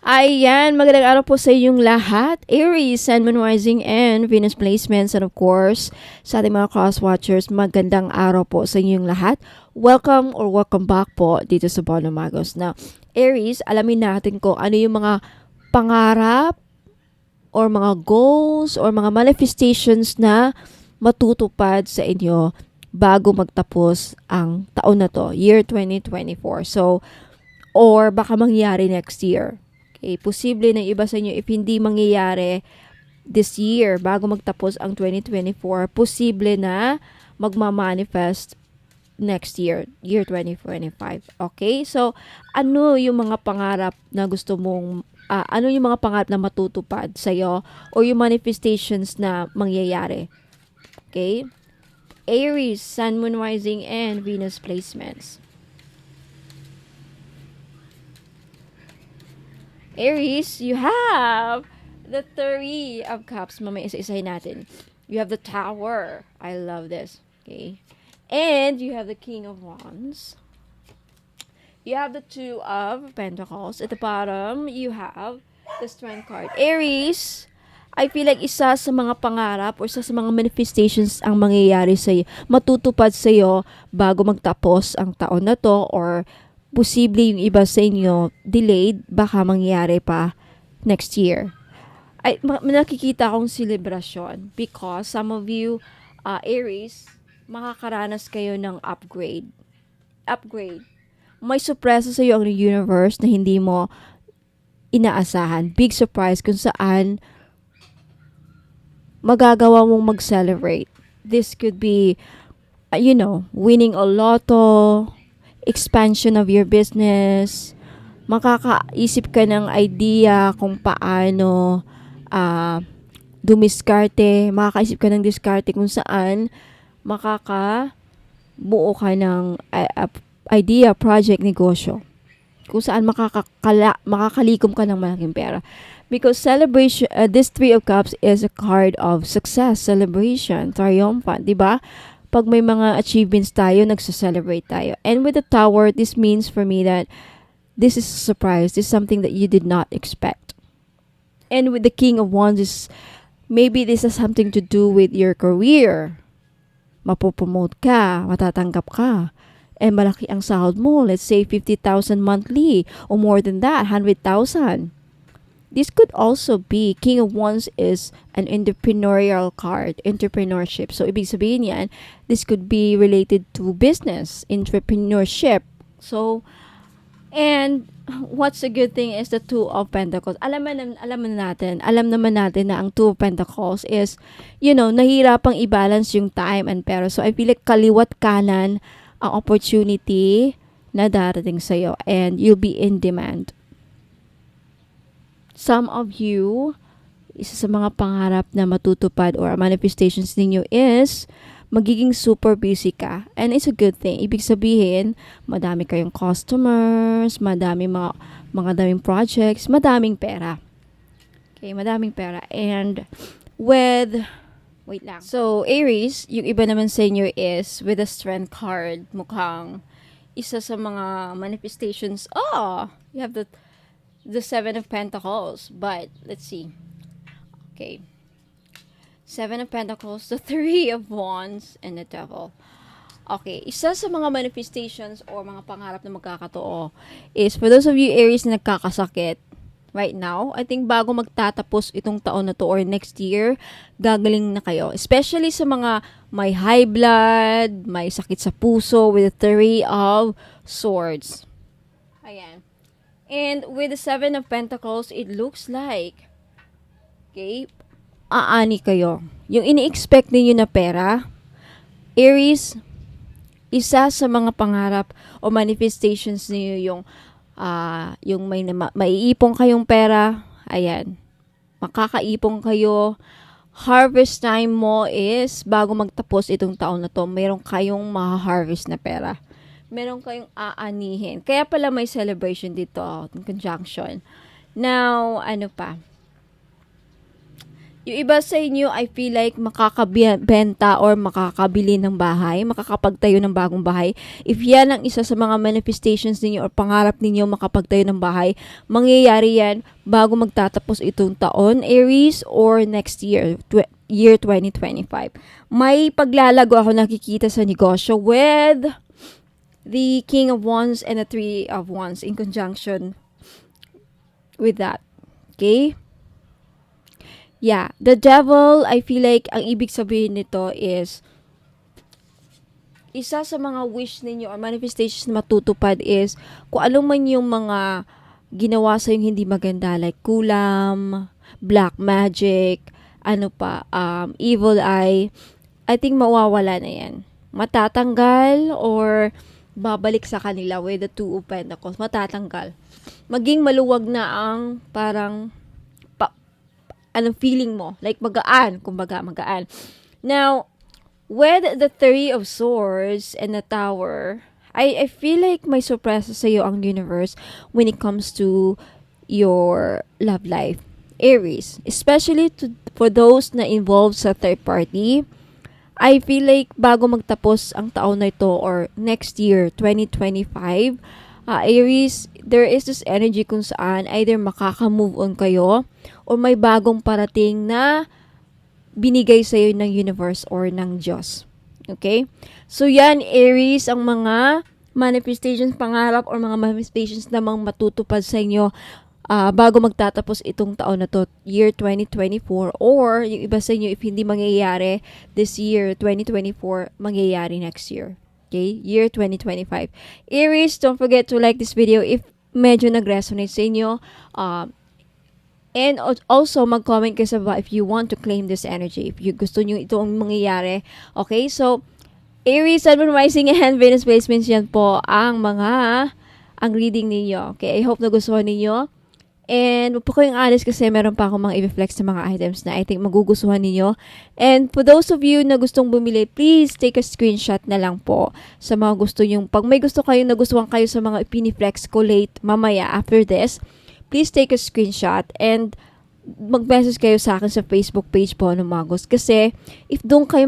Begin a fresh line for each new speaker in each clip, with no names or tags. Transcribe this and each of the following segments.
Ayan, magandang araw po sa inyong lahat. Aries, Sun, Moon, Rising, and Venus placements. And of course, sa ating mga cross-watchers, magandang araw po sa inyong lahat. Welcome back po dito sa Bono Magos. Now, Aries, alamin natin kung ano yung mga pangarap or mga goals or mga manifestations na matutupad sa inyo bago magtapos ang taon na to, year 2024. So, or baka mangyari next year. Okay, posible na iba sa inyo if hindi mangyayari this year bago magtapos ang 2024, posible na magma-manifest next year, year 2025. Okay? So, ano yung mga pangarap na gusto mong ano yung mga pangarap na matutupad sa iyo o yung manifestations na mangyayari? Okay? Aries, Sun, Moon, Rising, and Venus placements. Aries, you have the Three of Cups. Mamaya isa-isahin natin. You have the Tower. I love this. Okay. And you have the King of Wands. You have the Two of Pentacles. At the bottom, you have the Strength card. Aries, I feel like isa sa mga pangarap or isa sa mga manifestations ang mangyayari sa iyo, matutupad sa iyo bago magtapos ang taon na to, or posible yung iba sa inyo delayed, baka mangyari pa next year. Ay, nakikita akong celebration because some of you, Aries, makakaranas kayo ng upgrade. May surprise sa iyo ang universe na hindi mo inaasahan. Big surprise kung saan magagawa mong mag-celebrate. This could be, winning a lotto, expansion of your business, makakaisip ka ng idea kung paano dumiskarte, makakaisip ka ng diskarte kung saan makakabuo ka ng idea, project, negosyo. Kung saan makakalikom ka ng malaking pera. Because celebration, this Three of Cups is a card of success, celebration, triumphant, di ba? Pag may mga achievements tayo, nagsa-celebrate tayo. And with the Tower, this means for me that this is a surprise. This is something that you did not expect. And with the King of Wands, maybe this has something to do with your career. Mapopromote ka, matatanggap ka. And malaki ang sahod mo. Let's say 50,000 monthly or more than that, 100,000. This could also be, King of Wands is an entrepreneurial card, entrepreneurship. So, ibig sabihin yan, this could be related to business, entrepreneurship. So, and what's a good thing is the Two of Pentacles. Alam naman natin na ang Two of Pentacles is, nahirapang i-balance yung time and pera. So, I feel like kaliwat kanan ang opportunity na darating sa'yo and you'll be in demand. Some of you, isa sa mga pangarap na matutupad or manifestations ninyo is magiging super busy ka. And it's a good thing. Ibig sabihin, madami kayong customers, madaming projects, madaming pera. Okay, madaming pera. And wait lang. So, Aries, yung iba naman sa inyo is with the Strength card, mukhang isa sa mga manifestations. You have the Seven of Pentacles. But, let's see. Okay. Seven of Pentacles, the Three of Wands, and the Devil. Okay. Isa sa mga manifestations or mga pangarap na magkakatotoo is for those of you, Aries, na nagkakasakit right now, I think bago magtatapos itong taon na to or next year, gagaling na kayo. Especially sa mga may high blood, may sakit sa puso with the Three of Swords. Ayan. And with the Seven of Pentacles, it looks like, okay, aani kayo. Yung ini-expect ninyo na pera, Aries, isa sa mga pangarap o manifestations niyo yung maiipon kayong pera, ayan, makakaipon kayo. Harvest time mo is, bago magtapos itong taon na to, meron kayong ma-harvest na pera. Meron kayong aanihin. Kaya pala may celebration dito in conjunction. Now, ano pa? Yung iba sa inyo, I feel like makakabenta or makakabili ng bahay, makakapagtayo ng bagong bahay. If yan ang isa sa mga manifestations ninyo or pangarap ninyo makapagtayo ng bahay, mangyayari yan bago magtatapos itong taon, Aries, or next year, year 2025. May paglalago ako nakikita sa negosyo with the King of Wands and the Three of Wands in conjunction with that. Okay? Yeah, the devil, I feel like ang ibig sabihin nito is isa sa mga wish ninyo or manifestations na matutupad is kung anong man yung mga ginawa sa yung hindi maganda, like kulam, black magic, evil eye. I think mawawala na yan. Matatanggal or babalik sa kanila with the Two of Pentacles. Matatanggal. Maging maluwag na ang parang anong feeling mo. Like magaan. Kumbaga, magaan. Now, with the Three of Swords and the Tower, I feel like may surpresa sa iyo ang universe when it comes to your love life. Aries. Especially for those na involved sa third party. I feel like bago magtapos ang taon na ito or next year, 2025, Aries, there is this energy kung saan either makaka-move on kayo or may bagong parating na binigay sa iyo ng universe or ng Diyos. Okay? So yan, Aries, ang mga manifestations, pangarap or mga manifestations namang matutupad sa inyo bago magtatapos itong taon na to, year 2024, or yung iba sa inyo, if hindi mangyayari this year, 2024, mangyayari next year. Okay? Year 2025. Aries, don't forget to like this video if medyo nag-resonate sa inyo. And also, mag-comment kayo sa baba if you want to claim this energy. If you gusto nyo itong mangyayari. Okay? So, Aries, Sun, Moon, Rising, and Venus placements, yan po ang reading ninyo. Okay? I hope nagustuhan ninyo. And huwag po kayong honest kasi meron pa akong mga i-reflex sa mga items na I think magugustuhan ninyo. And for those of you na gustong bumili, please take a screenshot na lang po sa mga gusto nyong. Pag may gusto kayo, nagustuhan kayo sa mga ipiniflex ko late mamaya after this, please take a screenshot and mag-message kayo sa akin sa Facebook page po ng Magos. Kasi if doon kayo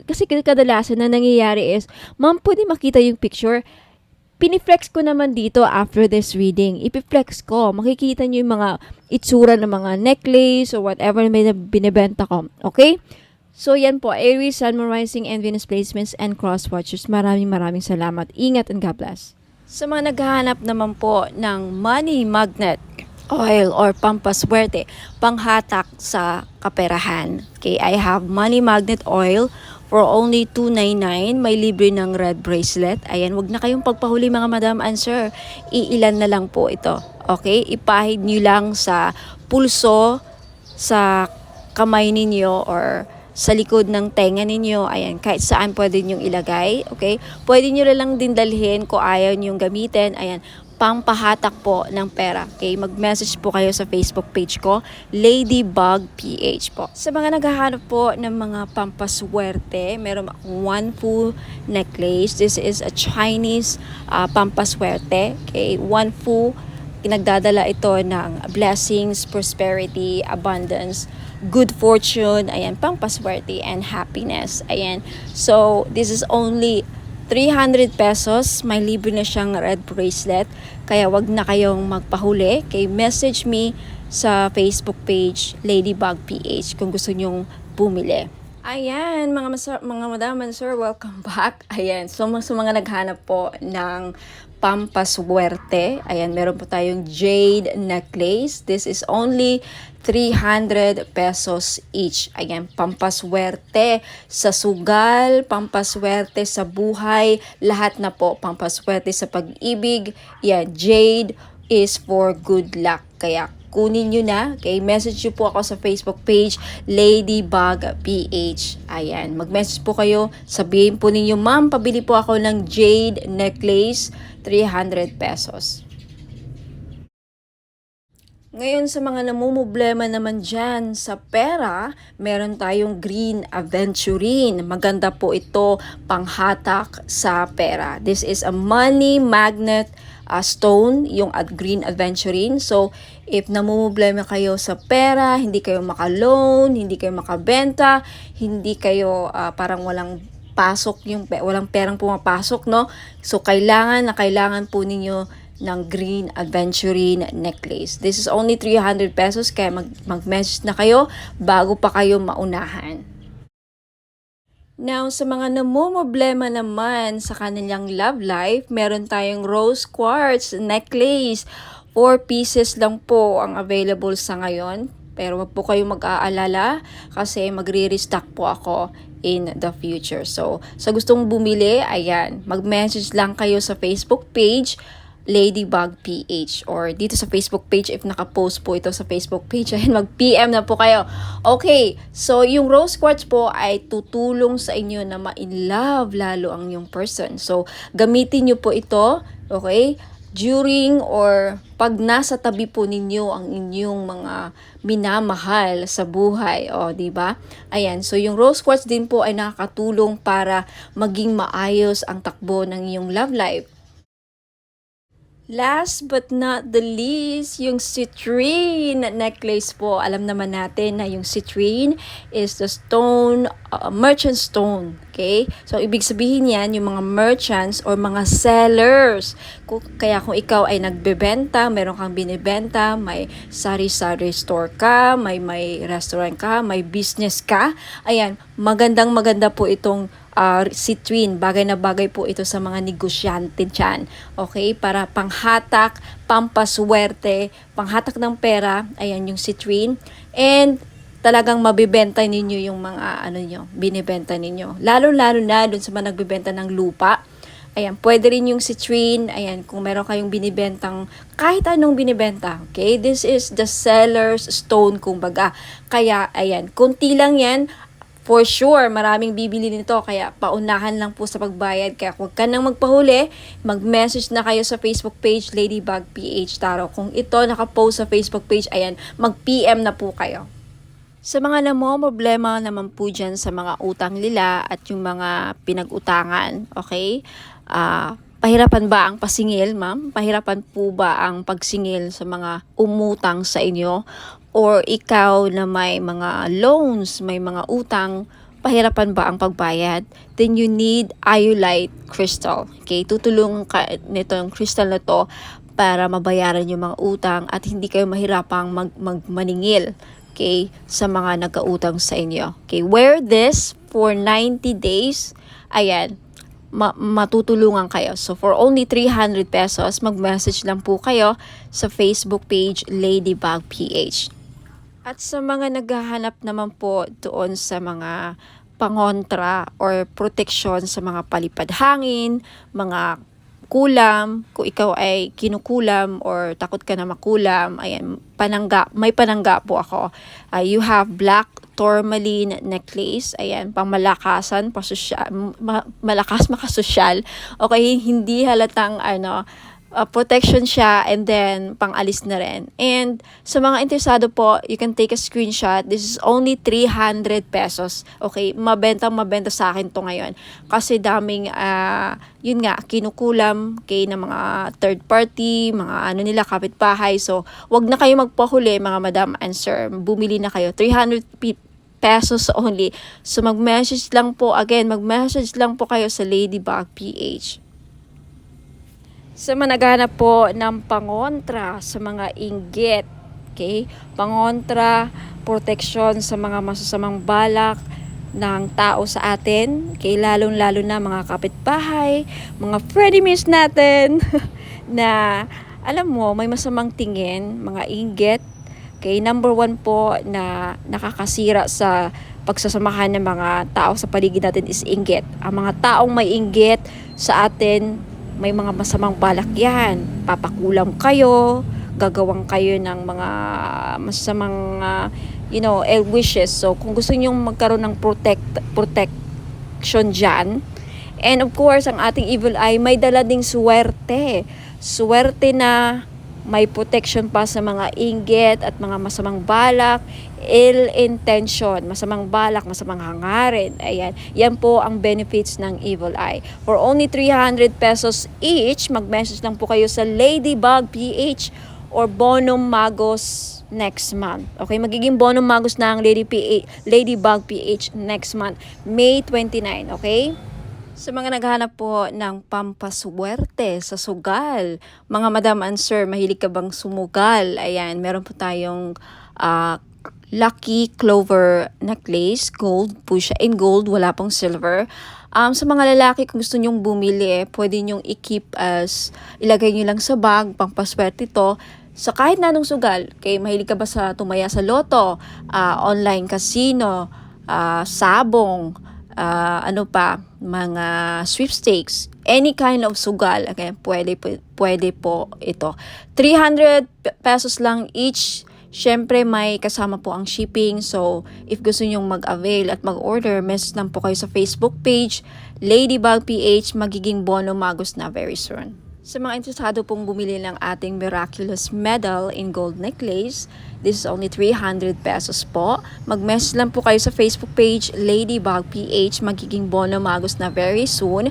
kasi kadalasan na nangyayari is, ma'am, pwede makita yung picture. Piniflex ko naman dito after this reading. Ipiflex ko. Makikita nyo yung mga itsura ng mga necklace or whatever may binibenta ko. Okay? So, yan po. Aries, Sun, Moon, Rising, and Venus placements and cross watchers. Maraming salamat. Ingat and God bless. Sa mga naghahanap naman po ng money magnet oil or pampaswerte, panghatak sa kaperahan. Okay, I have money magnet oil for only $2.99. May libre ng red bracelet. Ayan, wag na kayong pagpahuli mga madam and sir. Iilan na lang po ito. Okay, ipahid nyo lang sa pulso, sa kamay ninyo or sa likod ng tenga ninyo. Ayan, kahit saan pwede nyong ilagay. Okay, pwede nyo lang din dalhin kung ayaw nyong gamitin. Ayan, pampahatak po ng pera. Okay, mag-message po kayo sa Facebook page ko, Ladybug PH po. Sa mga naghahanap po ng mga pampaswerte, meron akong one full necklace. This is a Chinese pampaswerte. Okay, one full, nagdadala ito ng blessings, prosperity, abundance, good fortune, ayan, pampaswerte and happiness. Ayan. So, this is only 300 pesos, may libre na siyang red bracelet. Kaya wag na kayong magpahuli. Okay, message me sa Facebook page, Ladybug PH, kung gusto nyong bumili. Ayan, mga madam and sir, welcome back. Ayan, so sa mga naghanap po ng pampaswerte, ayan, meron po tayong jade necklace. This is only 300 pesos each. Ayan, pampaswerte sa sugal, pampaswerte sa buhay, lahat na po, pampaswerte sa pag-ibig. Yan, jade is for good luck. Kaya kunin nyo na. Okay, message nyo po ako sa Facebook page, Ladybug PH. Ayan, mag-message po kayo. Sabihin po ninyo, ma'am, pabili po ako ng jade necklace, 300 pesos. Ngayon sa mga namumblema naman dyan sa pera, meron tayong green aventurine. Maganda po ito panghatak sa pera. This is a money magnet stone, yung green aventurine. So, if namumblema kayo sa pera, hindi kayo maka-loan, hindi kayo makabenta, hindi kayo parang walang pasok, walang perang pumapasok, no? So, kailangan po ninyo ng green aventurine necklace. This is only 300 pesos, kaya mag-message na kayo bago pa kayo maunahan. Now, sa mga namumblema naman sa kanilang love life, meron tayong rose quartz necklace. 4 pieces lang po ang available sa ngayon. Pero wag po kayong mag-aalala kasi magre-restock po ako in the future. So, sa gustong bumili, ayan, mag-message lang kayo sa Facebook page, Ladybug PH, or dito sa Facebook page if naka-post po ito sa Facebook page, ayun, mag-PM na po kayo. Okay, so yung rose quartz po ay tutulong sa inyo na ma-in-love lalo ang yung person. So, gamitin nyo po ito, okay, during or pag nasa tabi po ninyo ang inyong mga minamahal sa buhay, di ba? Ayan, so yung rose quartz din po ay nakakatulong para maging maayos ang takbo ng iyong love life. Last but not the least, yung citrine necklace po. Alam naman natin na yung citrine is the stone, merchant stone. Okay? So, ibig sabihin yan, yung mga merchants or mga sellers. Kaya kung ikaw ay nagbebenta, meron kang binibenta, may sari-sari store ka, may restaurant ka, may business ka, ayan, maganda po itong citrine, bagay na bagay po ito sa mga negosyante dyan. Okay? Para panghatak, pampaswerte, panghatak ng pera, ayan yung citrine. And talagang mabibenta ninyo yung mga binibenta ninyo. Lalo-lalo na dun sa mga nagbibenta ng lupa. Ayan, pwede rin yung citrine. Ayan, kung meron kayong binibentang kahit anong binibenta. Okay? This is the seller's stone, kumbaga. Kaya, ayan, konti lang yan. For sure, maraming bibili nito, kaya paunahan lang po sa pagbayad. Kaya huwag ka nang magpahuli, mag-message na kayo sa Facebook page, Ladybug PH Tarot. Kung ito nakapost sa Facebook page, ayan, mag-PM na po kayo. Sa mga problema naman po dyan sa mga utang nila at yung mga pinag-utangan, okay? Pahirapan ba ang pasingil, ma'am? Pahirapan po ba ang pagsingil sa mga umutang sa inyo? Or ikaw na may mga loans, may mga utang, pahirapan ba ang pagbayad? Then you need iolite crystal. Okay? Tutulong ka nito yung crystal na to para mabayaran yung mga utang at hindi kayo mahirapang maningil, okay, sa mga nagkautang sa inyo. Okay? Wear this for 90 days. Ayan, matutulungan kayo. So, for only 300 pesos, mag-message lang po kayo sa Facebook page, Ladybug PH. At sa mga naghahanap naman po doon sa mga pangontra or proteksyon sa mga palipad hangin, mga kulam, kung ikaw ay kinukulam or takot ka na makulam, ayan, may panangga po ako. You have black tourmaline necklace, ayan, pangmalakasan, malakas makasosyal. Okay, hindi halatang protection siya, and then pang-alis na rin. And sa mga interesado po, you can take a screenshot. This is only 300 pesos. Okay, mabenta sa akin to ngayon. Kasi daming, yun nga, kinukulam kay na mga third party, mga nila, kapitbahay. So, wag na kayo magpahuli, mga madam and sir. Bumili na kayo. 300 pesos only. So, mag-message lang po kayo sa Ladybug PH. Sa mga naghahanap po ng pangontra sa mga inggit, okay? Pangontra, proteksyon sa mga masasamang balak ng tao sa atin, okay? Lalong-lalo na mga kapitbahay, mga frenemies natin na alam mo, may masamang tingin, mga inggit. Okay, number 1 po na nakakasira sa pagsasamahan ng mga tao sa paligid natin is inggit. Ang mga taong may inggit sa atin, may mga masamang balak yan. Papakulam kayo, gagawang kayo ng mga masamang ill wishes. So, kung gusto niyo magkaroon ng protection dyan, and of course, ang ating evil eye may dala ding swerte. Swerte na may protection pa sa mga inggit at mga masamang balak, ill intention, masamang balak, masamang hangarin. Ayan, yan po ang benefits ng Evil Eye. For only 300 pesos each, mag-message lang po kayo sa Ladybug PH or Bonum Magos next month. Okay, magiging Bonum Magos na ang Ladybug PH next month, May 29, okay? Sa mga naghahanap po ng pampaswerte sa sugal, mga madam and sir, mahilig ka bang sumugal? Ayan, meron po tayong Lucky Clover necklace, gold po siya, in gold, wala pong silver. Sa mga lalaki, kung gusto nyong bumili, pwede nyong i-keep as, ilagay nyo lang sa bag, pampaswerte to, sa kahit na anong sugal. Okay, mahilig ka ba sa tumaya sa loto, online casino, sabong, ano pa, mga sweepstakes, any kind of sugal, okay, pwede po ito. 300 pesos lang each. Syempre may kasama po ang shipping, so if gusto nyong mag-avail at mag-order, message lang po kayo sa Facebook page Ladybug PH, magiging Bonum Magos na very soon. Sa mga interesado pong bumili ng ating miraculous medal in gold necklace, this is only 300 pesos po. Mag-message lang po kayo sa Facebook page Ladybug PH, magiging Bonum Magos na very soon,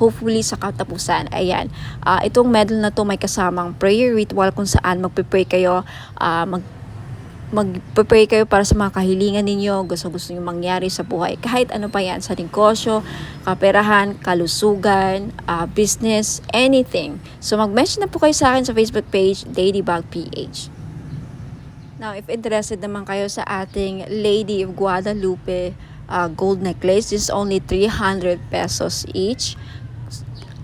hopefully sa katapusan. Ayan, itong medal na to may kasamang prayer ritual kung saan magpe-pray kayo, magpe-pray kayo para sa mga kahilingan ninyo, gusto nyo mangyari sa buhay. Kahit ano pa yan, sa negosyo, kaperahan, kalusugan, business, anything. So mag-message na po kayo sa akin sa Facebook page, Ladybug PH. Now, if interested naman kayo sa ating Lady of Guadalupe gold necklace, this is only 300 pesos each.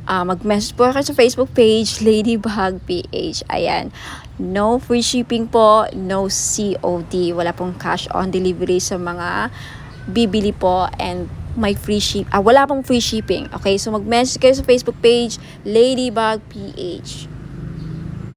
Mag-message po kayo sa Facebook page, Ladybug PH. Ayan. No free shipping po, no COD. Wala pong cash on delivery sa mga bibili po, and may wala pong free shipping. Okay, so mag-message kayo sa Facebook page, Ladybug PH.